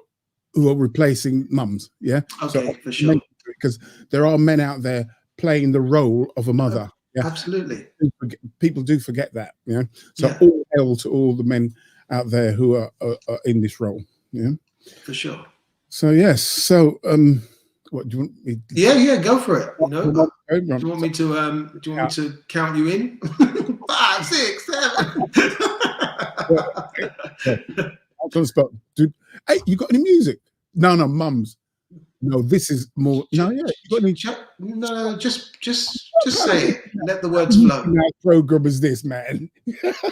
who are replacing mums. Yeah. Okay, for sure. Because there are men out there playing the role of a mother. Yeah. Absolutely. People do forget that. Yeah. So all hail to all the men out there who are in this role. Yeah. For sure. So yes. So what do you want me? Yeah, go for it. Do you want me to count you in? 5, 6, 7. I'm gonna stop. Dude, hey, you got any music? No, mums. No, this is more. No, yeah. You got any? No, just say it. Let the words flow. What program is this, man?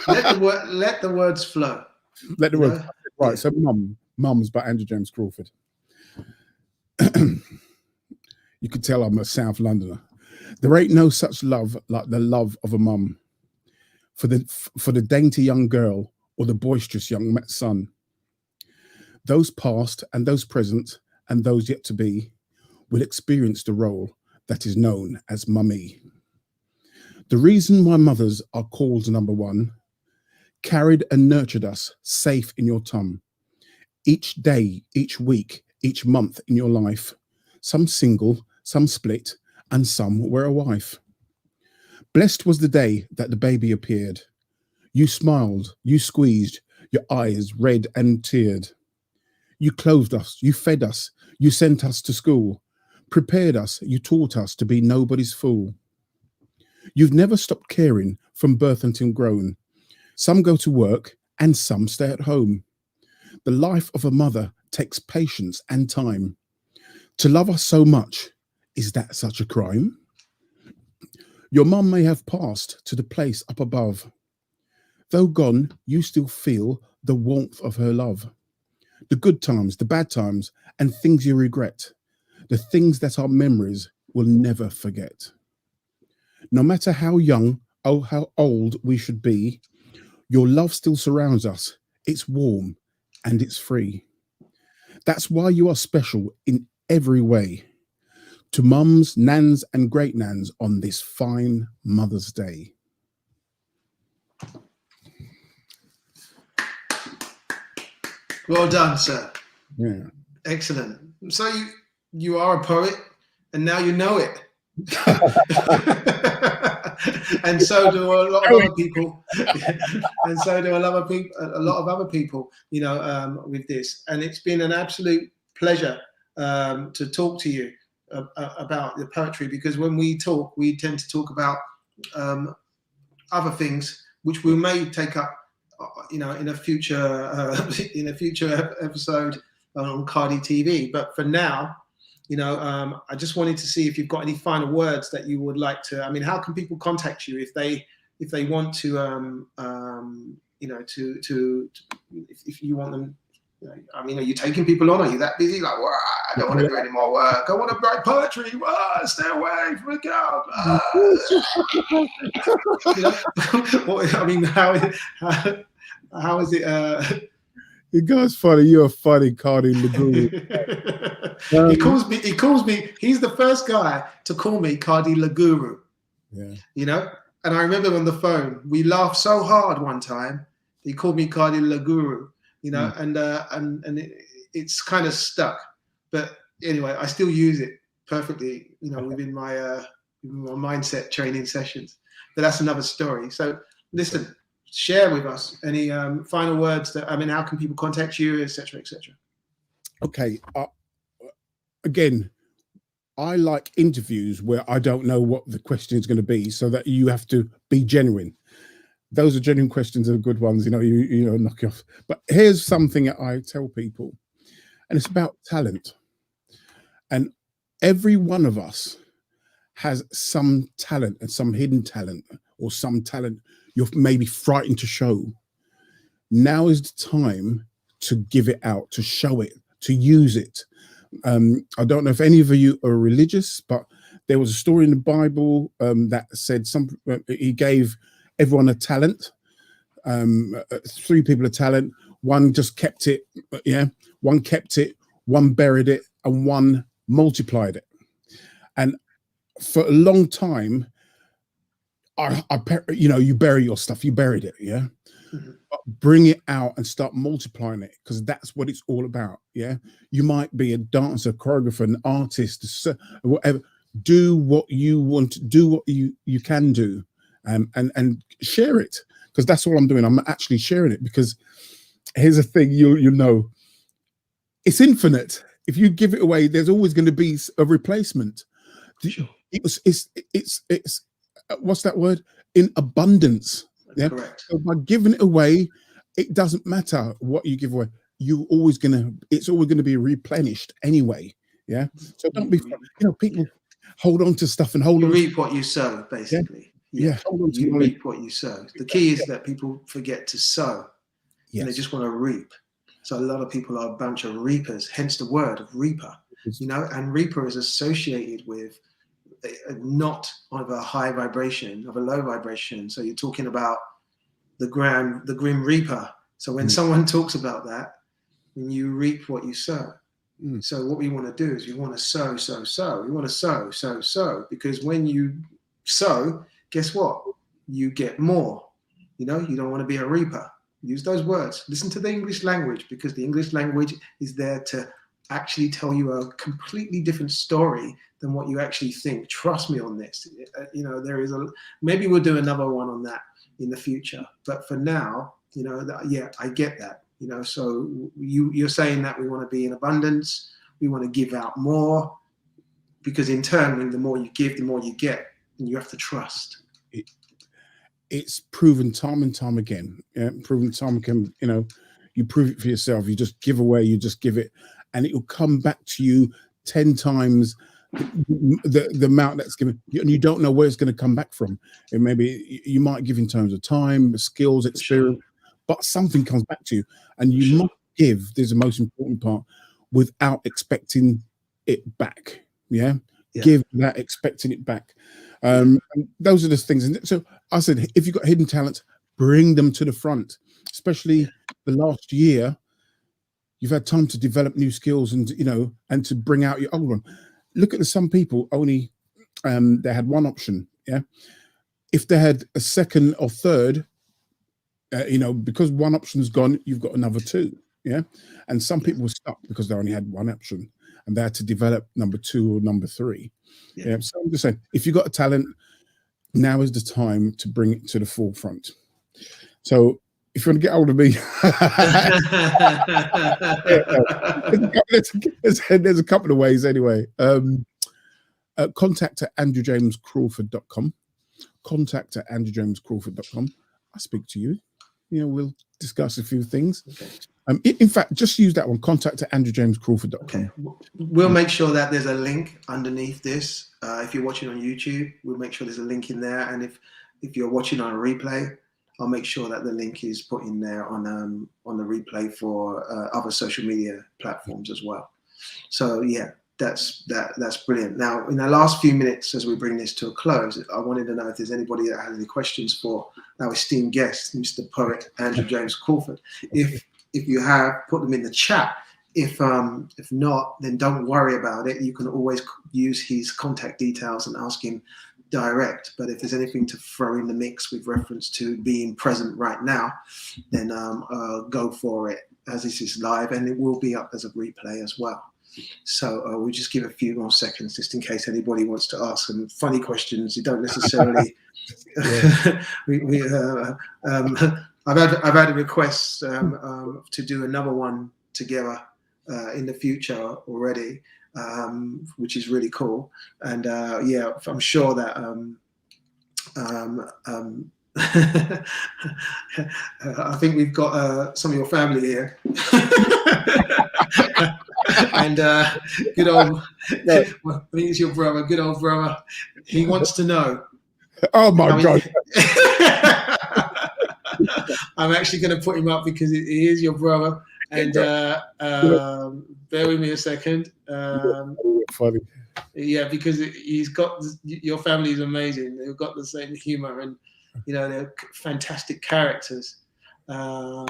let the words flow. Let the words. Right. Yeah. So, Mums by Andrew James Crawford. You could tell I'm a South Londoner. There ain't no such love like the love of a mum for the dainty young girl or the boisterous young son. Those past and those present and those yet to be will experience the role that is known as mummy. The reason why mothers are called number one: carried and nurtured us safe in your tum. Each day, each week, each month in your life, some single, some split, and some were a wife. Blessed was the day that the baby appeared. You smiled, you squeezed, your eyes red and teared. You clothed us, you fed us, you sent us to school, prepared us, you taught us to be nobody's fool. You've never stopped caring from birth until grown. Some go to work and some stay at home. The life of a mother takes patience and time. To love us so much, is that such a crime? Your mum may have passed to the place up above. Though gone, you still feel the warmth of her love. The good times, the bad times, and things you regret. The things that our memories will never forget. No matter how young or how old we should be, your love still surrounds us. It's warm and it's free. That's why you are special in every way. To mums, nans, and great nans on this fine Mother's Day. Well done, sir. Yeah. Excellent. So you are a poet, and now you know it. And so do a lot of other people. And so do a lot of other people, you know, with this. And it's been an absolute pleasure to talk to you about the poetry, because when we talk, we tend to talk about other things which we may take up, you know, in a future episode on Kardy TV. But for now, you know, I just wanted to see if you've got any final words that you would like to. I mean, how can people contact you if they want to, you know, if you want them. I mean, are you taking people on? Are you that busy? Like, well, I don't want to do any more work. I want to write poetry. Stay away from the girl. You know? I mean, how is it? You guys funny. You're funny, Kardy Laguru. He calls me. He's the first guy to call me Kardy Laguru. Yeah. You know, and I remember on the phone we laughed so hard one time. He called me Kardy Laguru. You know, and it's kind of stuck. But anyway, I still use it perfectly, you know, within my mindset training sessions. But that's another story. So listen, share with us any final words that, I mean, how can people contact you, etc., etc. Okay. Again, I like interviews where I don't know what the question is going to be, so that you have to be genuine. Those are genuine questions, are good ones, you know, you know, knock you off. But here's something that I tell people, and it's about talent. And every one of us has some talent and some hidden talent, or some talent you're maybe frightened to show. Now is the time to give it out, to show it, to use it. I don't know if any of you are religious, but there was a story in the Bible that said he gave everyone a talent. 3 people a talent. One just kept it. Yeah, one kept it. One buried it, and one multiplied it. And for a long time, you know, you bury your stuff. You buried it. Yeah. Mm-hmm. Bring it out and start multiplying it, because that's what it's all about. Yeah, you might be a dancer, choreographer, an artist, whatever. Do what you want to do, what you can do, and share it, because that's all I'm doing. I'm actually sharing it, because here's the thing: you know, it's infinite. If you give it away, there's always going to be a replacement. Sure. It's what's that word? In abundance. Yeah. Correct. So by giving it away, it doesn't matter what you give away. It's always gonna be replenished anyway. Yeah. So don't be, you know, people hold on to stuff and hold on. You reap what you sow, basically. Yeah. Hold on to you reap what you sow. The key is that people forget to sow. Yes. And they just want to reap. So a lot of people are a bunch of reapers, hence the word of reaper. You know, and reaper is associated with not of a high vibration, of a low vibration. So you're talking about the grim reaper. So when someone talks about that, when you reap what you sow, So what we want to do is we want to sow. We want to sow, because when you sow, guess what? You get more. You don't want to be a reaper. Use those words. Listen to the English language, because the English language is there to actually tell you a completely different story than what you actually think. Trust me on this. There is maybe we'll do another one on that in the future. But for now, I get that. So you're saying that we want to be in abundance. We want to give out more, because in turn, the more you give, the more you get, and you have to trust. It's proven time and time again. Yeah, proven time again. You prove it for yourself. You just give away. You just give it, and it will come back to you 10 times the amount that's given. And you don't know where it's going to come back from. And maybe you might give in terms of time, skills, experience, but something comes back to you, and you must give. There's the most important part, without expecting it back. Yeah. Give without expecting it back. And those are the things. And so I said, if you've got hidden talents, bring them to the front. Especially the last year, you've had time to develop new skills and to bring out your old one. Look at some people only they had one option. Yeah, if they had a second or third, because one option's gone, you've got another two. Yeah, and some people were stuck because they only had one option, and they had to develop number 2 or number 3. Yeah. So I'm just saying, if you've got a talent, now is the time to bring it to the forefront. So if you want to get hold of me, there's a couple of ways anyway. Contact at andrewjamescrawford.com. Contact at andrewjamescrawford.com. I'll speak to you. We'll discuss a few things. Okay. In fact, just use that one, contact at andrewjamescrawford.com. Okay. We'll make sure that there's a link underneath this. If you're watching on YouTube, we'll make sure there's a link in there. And if you're watching on a replay, I'll make sure that the link is put in there on the replay for other social media platforms as well. So yeah, that's brilliant. Now, in the last few minutes, as we bring this to a close, I wanted to know if there's anybody that has any questions for our esteemed guest, Mr. Poet Andrew James Crawford. If you have, put them in the chat. If not, then don't worry about it. You can always use his contact details and ask him direct. But if there's anything to throw in the mix with reference to being present right now, then go for it, as this is live, and it will be up as a replay as well. So we'll just give a few more seconds just in case anybody wants to ask some funny questions. You don't necessarily. I've had a request to do another one together in the future already, which is really cool. And I'm sure that I think we've got some of your family here. And good old, I think it's your brother, good old brother. He wants to know. Oh my God. I'm actually going to put him up because he is your brother. And bear with me a second. Funny. Yeah, because he's got, your family is amazing. They've got the same humor, and they're fantastic characters. So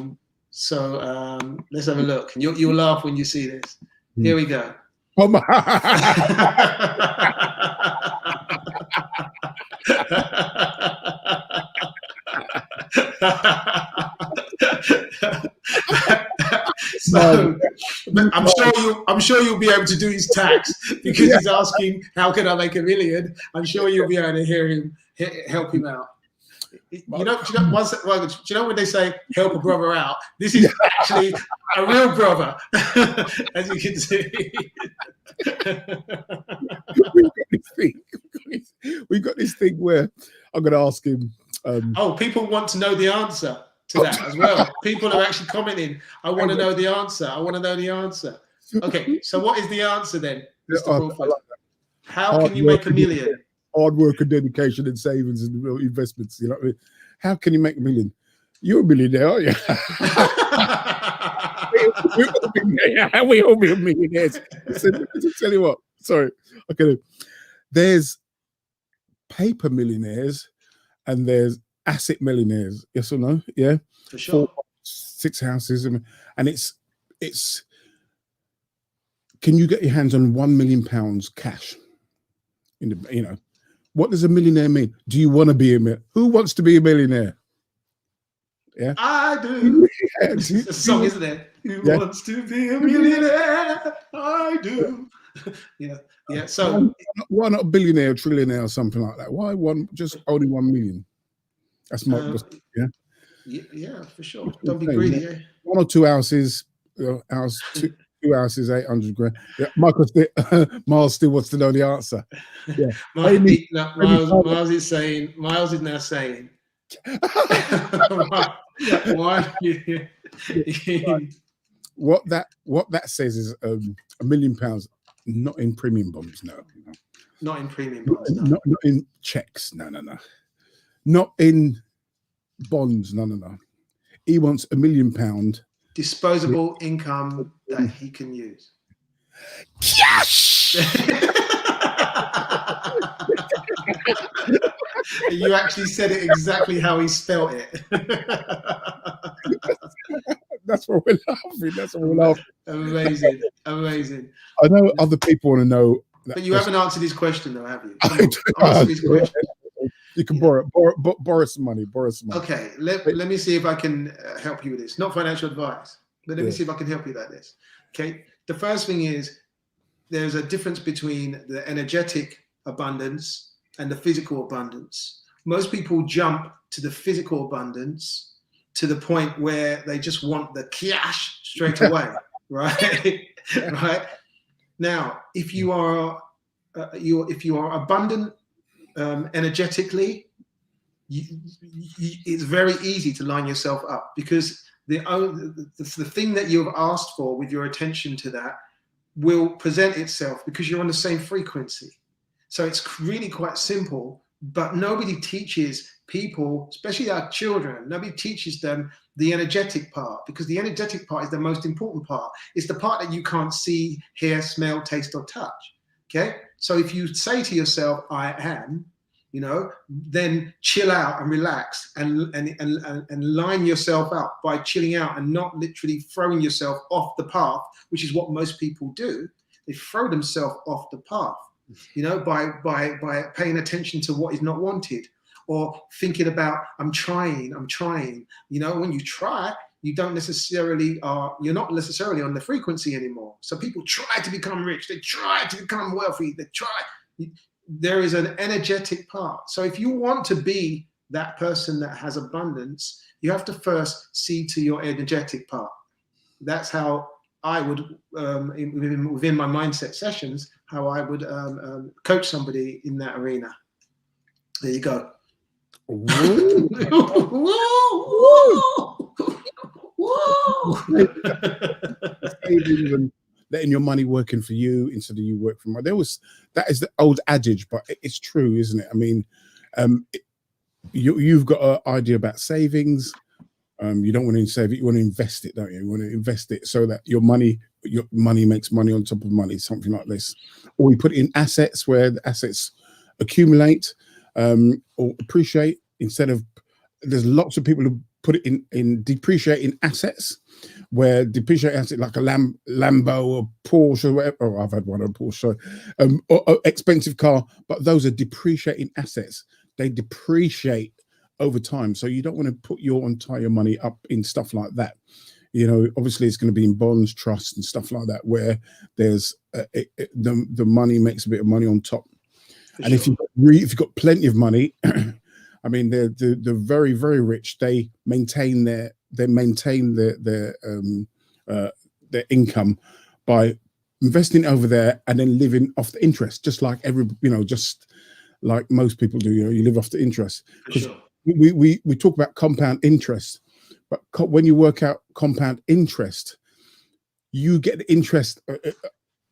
let's have a look. And you'll laugh when you see this. Here we go. Oh my. So I'm sure you'll be able to do his tax, because he's asking how can I make $1 million. I'm sure you'll be able to hear him, help him out. Do you know when they say help a brother out? This is actually a real brother, as you can see. we got this thing where I'm going to ask him. People want to know the answer to that as well. People are actually commenting. I want to know the answer. I want to know the answer. Okay, so what is the answer then, Mr. Crawford? How can you make $1 million? Hard work and dedication and savings and investments. You know what I mean? How can you make $1 million? You're a millionaire, aren't you? we all be millionaires. Listen, tell you what. Sorry. Okay. There's paper millionaires and there's asset millionaires. Yes or no? Yeah. For sure. 4, 6 houses, and it's can you get your hands on £1 million cash? What does a millionaire mean? Do you want to be a millionaire? Who wants to be a millionaire? Yeah, I do. Yeah. This is a song, isn't it? Who wants to be a millionaire? I do. Yeah. So why not a billionaire, or trillionaire, or something like that? Why just only 1 million? That's my yeah, for sure. Don't be greedy. Yeah. 1 or 2 houses, two houses, 800 grand. Yeah, Miles still wants to know the answer. Yeah, Miles is now saying. What that says is £1 million, not in premium bonds, no. Not in premium bonds, no. Not in checks, no. Not in bonds, no. He wants £1 million disposable income that he can use. Yes. You actually said it exactly how he spelt it. That's what we're laughing. Amazing. I know other people want to know. But you haven't answered his question, though, have you? Answer his question. You can borrow some money. Okay, let me see if I can help you with this. Not financial advice, but let me see if I can help you with this. Okay, the first thing is there's a difference between the energetic abundance and the physical abundance. Most people jump to the physical abundance to the point where they just want the cash straight away, right? Right. Now, if you are abundant energetically, it's very easy to line yourself up, because the thing that you have asked for with your attention to that will present itself because you're on the same frequency. So it's really quite simple, but nobody teaches people, especially our children, nobody teaches them the energetic part, because the energetic part is the most important part. It's the part that you can't see, hear, smell, taste, or touch. Okay. So if you say to yourself, I am, then chill out and relax and line yourself up by chilling out and not literally throwing yourself off the path, which is what most people do. They throw themselves off the path, by paying attention to what is not wanted, or thinking about, I'm trying. When you try, you're not necessarily on the frequency anymore. So people try to become rich. They try to become wealthy. There is an energetic part. So if you want to be that person that has abundance, you have to first see to your energetic part. That's how I would, within my mindset sessions, how I would coach somebody in that arena. There you go. Woo. Letting your money working for you instead of you work for money. That is the old adage, but it's true, isn't it? I mean, you've got an idea about savings. You don't want to save it, you want to invest it, don't you? You want to invest it so that your money makes money on top of money, something like this. Or you put it in assets where the assets accumulate or appreciate, instead of, there's lots of people who put it in depreciating assets, where depreciating asset like a Lambo or Porsche or whatever. Oh, I've had one of a Porsche, or expensive car, but those are depreciating assets. They depreciate over time. So you don't want to put your entire money up in stuff like that. Obviously it's going to be in bonds, trusts and stuff like that, where there's the money makes a bit of money on top. For and sure. if you've got plenty of money, I mean, the very, very rich, they maintain their income by investing over there and then living off the interest, just like just like most people do. You live off the interest. Sure. We talk about compound interest, but when you work out compound interest, you get the interest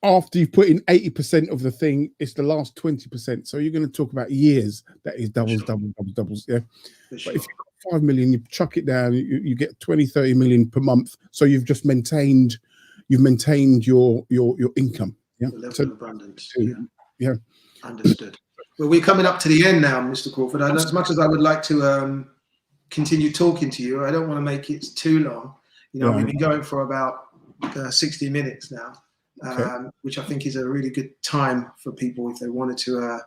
after you've put in 80% of the thing. It's the last 20%. So you're going to talk about years. That is doubles, sure. doubles. Yeah. But if you've got 5 million, you chuck it down, you get 20, 30 million per month. So you've just maintained your income. Yeah. The level of abundance. Yeah. Understood. Well, we're coming up to the end now, Mr. Crawford. And as much as I would like to continue talking to you, I don't want to make it too long. We've been going for about 60 minutes now. which I think is a really good time for people if they wanted to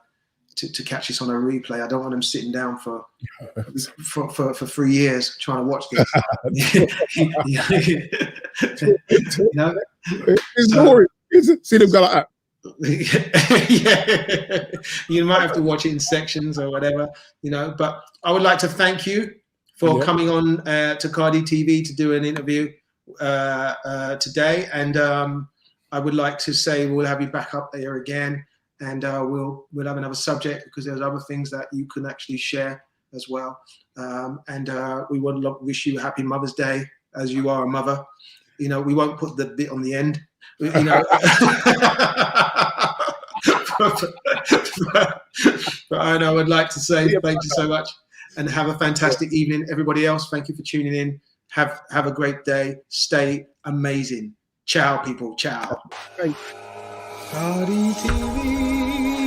catch this on a replay. I don't want them sitting down for 3 years trying to watch this. You know? It's boring. See them go like that. Yeah. You might have to watch it in sections or whatever, you know. But I would like to thank you for coming on to Kardy TV to do an interview today, and I would like to say we'll have you back up there again, and we'll have another subject, because there's other things that you can actually share as well. And we would wish you a happy Mother's Day, as you are a mother. You know, we won't put the bit on the end. You know, but I would like to say thank you so much, and have a fantastic evening. Everybody else, thank you for tuning in. Have a great day. Stay amazing. Ciao, people. Ciao. Thanks. Kardy TV.